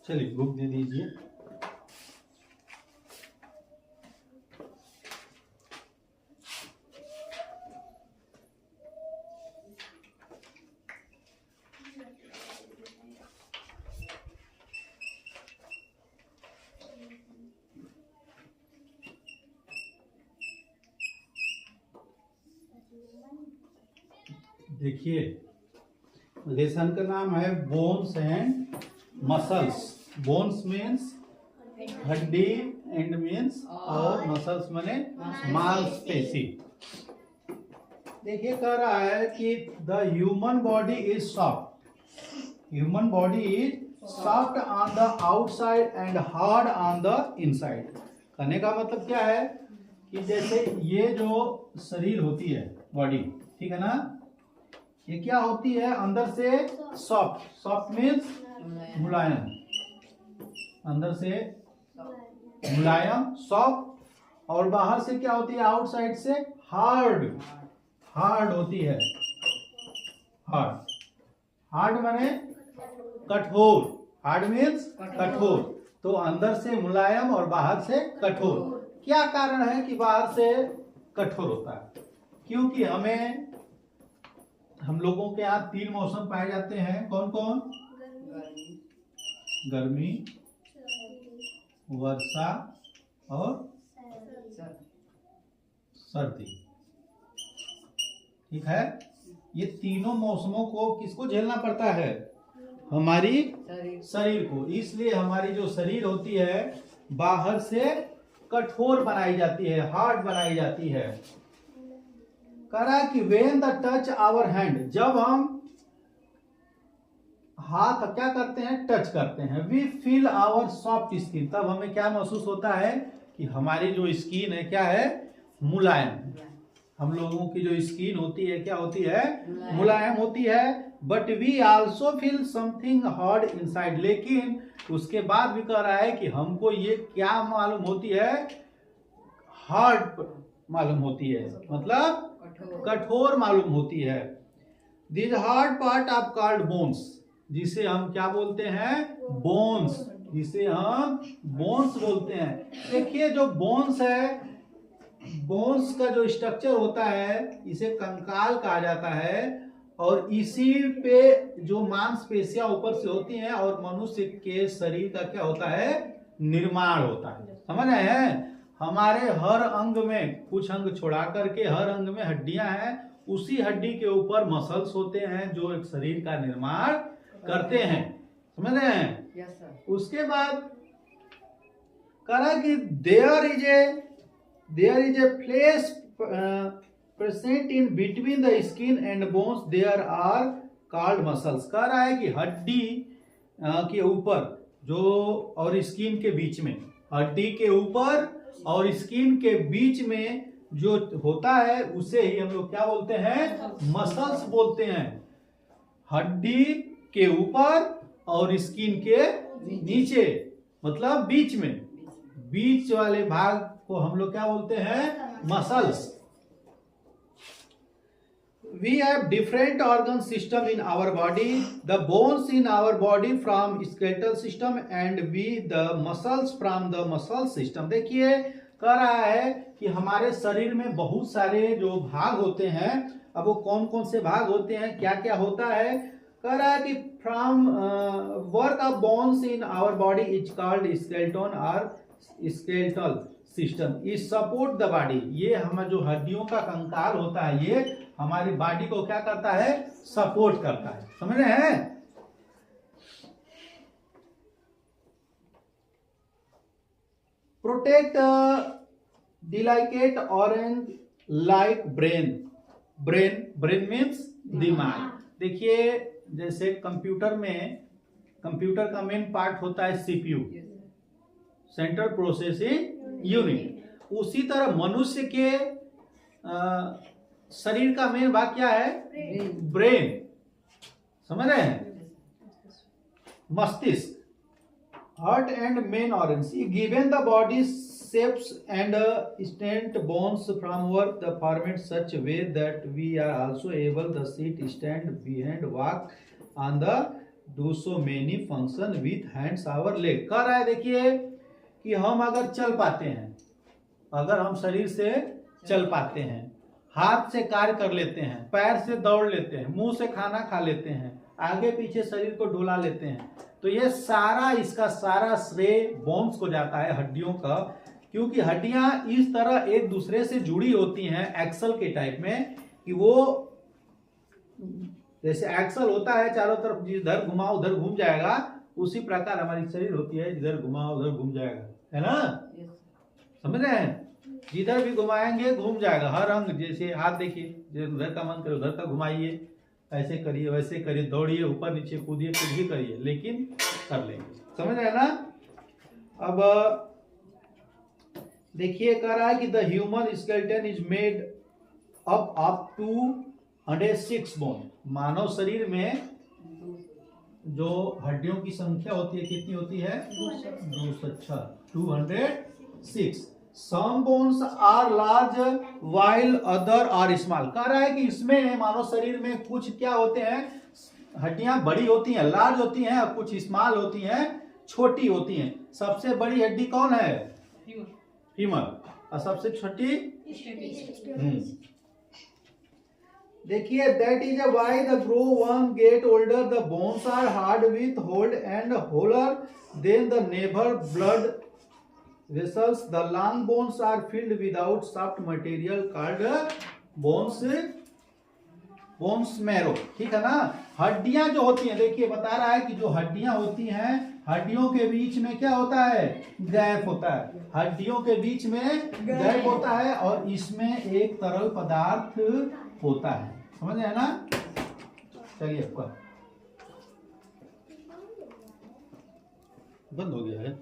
चलिए बुक दे दीजिए। देखिए, लेसन का नाम है bones and muscles. Bones means हड्डी एंड मीन्स और मसल्स माने मांसपेशी। देखिए कह रहा है कि the human body is soft. Human body is soft on the outside and hard on the inside. कहने का मतलब क्या है कि जैसे ये जो शरीर होती है बॉडी, ठीक है ना, ये क्या होती है अंदर से सॉफ्ट। सॉफ्ट मीन्स मुलायम, अंदर से मुलायम सॉफ्ट, और बाहर से क्या होती है आउटसाइड से हार्ड। हार्ड होती है, हार्ड। हार्ड माने कठोर। हार्ड मीन्स कठोर। तो अंदर से मुलायम और बाहर से कठोर। क्या कारण है कि बाहर से कठोर होता है? क्योंकि हम लोगों के यहाँ 3 मौसम पाए जाते हैं। कौन कौन? गर्मी, वर्षा और सर्दी। ठीक है, ये तीनों मौसमों को किसको झेलना पड़ता है? हमारी शरीर को। इसलिए हमारी जो शरीर होती है बाहर से कठोर बनाई जाती है, हार्ड बनाई जाती है। कह रहा है कि when the touch our hand, जब हम हाथ क्या करते हैं? टच करते हैं। We feel our soft skin, तब हमें क्या महसूस होता है कि हमारी जो स्किन है क्या है? मुलायम। हम लोगों की जो स्किन होती है क्या होती है? मुलायम होती है। But we also feel something hard inside, लेकिन उसके बाद भी कह रहा है कि हमको ये क्या मालूम होती है? हार्ड मालूम होती है, मतलब कठोर मालूम होती है। This hard part of called bones, जिसे हम क्या बोलते हैं? बोन्स, जिसे हम बोन्स बोलते हैं। देखिए जो बोन्स है, बोन्स का जो स्ट्रक्चर होता है इसे कंकाल कहा जाता है, और इसी पे जो मांसपेशियां ऊपर से होती हैं और मनुष्य के शरीर का क्या होता है? निर्माण होता है। समझ रहे हैं? हमारे हर अंग में, कुछ अंग छोड़ा करके हर अंग में हड्डियां हैं, उसी हड्डी के ऊपर मसल्स होते हैं जो एक शरीर का निर्माण करते हैं। समझ रहे हैं? Yes sir. उसके बाद कहा कि there is a place present in between the skin and bones, there are called muscles. कह रहा है कि हड्डी के ऊपर जो और स्किन के बीच में, हड्डी के ऊपर और स्किन के बीच में जो होता है उसे ही हम लोग क्या बोलते हैं? मसल्स बोलते हैं। हड्डी के ऊपर और स्किन के नीचे, मतलब बीच में, बीच वाले भाग को हम लोग क्या बोलते हैं? Muscles. We have different organ system in our body. The bones in our body from skeletal system and we the muscles from the muscle system. देखिए कह रहा है कि हमारे शरीर में बहुत सारे जो भाग होते हैं। अब वो कौन कौन से भाग होते हैं, क्या क्या होता है? कह रहा है कि framework of bones in our body is called skeleton और skeletal system is support the body. ये हमारे जो हड्डियों का कंकाल होता है ये हमारी बॉडी को क्या करता है? सपोर्ट करता है। समझ रहे हैं? प्रोटेक्ट डिलाइकेट ऑरेंज लाइक ब्रेन। ब्रेन मीन्स दिमाग। देखिए जैसे कंप्यूटर का मेन पार्ट होता है सीपीयू, सेंट्रल प्रोसेसिंग यूनिट। उसी तरह मनुष्य के शरीर का मेन भाग क्या है? ब्रेन। समझ रहे हैं? मस्तिष्क। Heart and main organs given the body shapes and stand bones from work the format such way that we are also able to sit, stand, bend, walk on the do so many function with hands our leg. कह रहा है देखिए कि हम अगर चल पाते हैं, अगर हम शरीर से चल पाते हैं, हाथ से कार्य कर लेते हैं, पैर से दौड़ लेते हैं, मुंह से खाना खा लेते हैं, आगे पीछे शरीर को डोला लेते हैं, तो ये सारा इसका सारा श्रेय बोन्स को जाता है, हड्डियों का। क्योंकि हड्डियां इस तरह एक दूसरे से जुड़ी होती हैं एक्सल के टाइप में कि वो जैसे एक्सल होता है चारों तरफ, जिधर घुमाओ उधर घूम जाएगा, उसी प्रकार हमारी शरीर होती है, जिधर घुमाओ उधर घूम जाएगा, है ना? समझ रहे हैं? जिधर भी घुमाएंगे घूम जाएगा। हर अंग, जैसे हाथ देखिए, उधर का मन करे उधर का घुमाइए, ऐसे करिए वैसे करिए, दौड़िए ऊपर नीचे कूदिए, कुछ भी करिए, लेकिन कर लेंगे। समझ रहे हैं ना? अब देखिए कह रहा है कि the human skeleton is made up to 106 bone. मानव शरीर में जो हड्डियों की संख्या होती है कितनी होती है? 206। Some bones are large while other are small। कह रहा है कि इसमें मानव शरीर में कुछ क्या होते हैं, हड्डियां बड़ी होती हैं, लार्ज होती हैं, और कुछ स्मॉल होती हैं, छोटी होती हैं। सबसे बड़ी हड्डी कौन है? फीमर। और सबसे छोटी? देखिए that is why the grow one get older the bones are hard with hold and holler then the never blood vessels। The long bones are filled without soft material called bones marrow। ठीक है ना? हड्डियां जो होती हैं, देखिए बता रहा है कि जो हड्डियां होती हैं, हड्डियों के बीच में क्या होता है? गैप होता है। हड्डियों के बीच में गैप होता है और इसमें एक तरल पदार्थ होता है। समझ रहे हैं ना? चलिए आपका बंद हो गया है।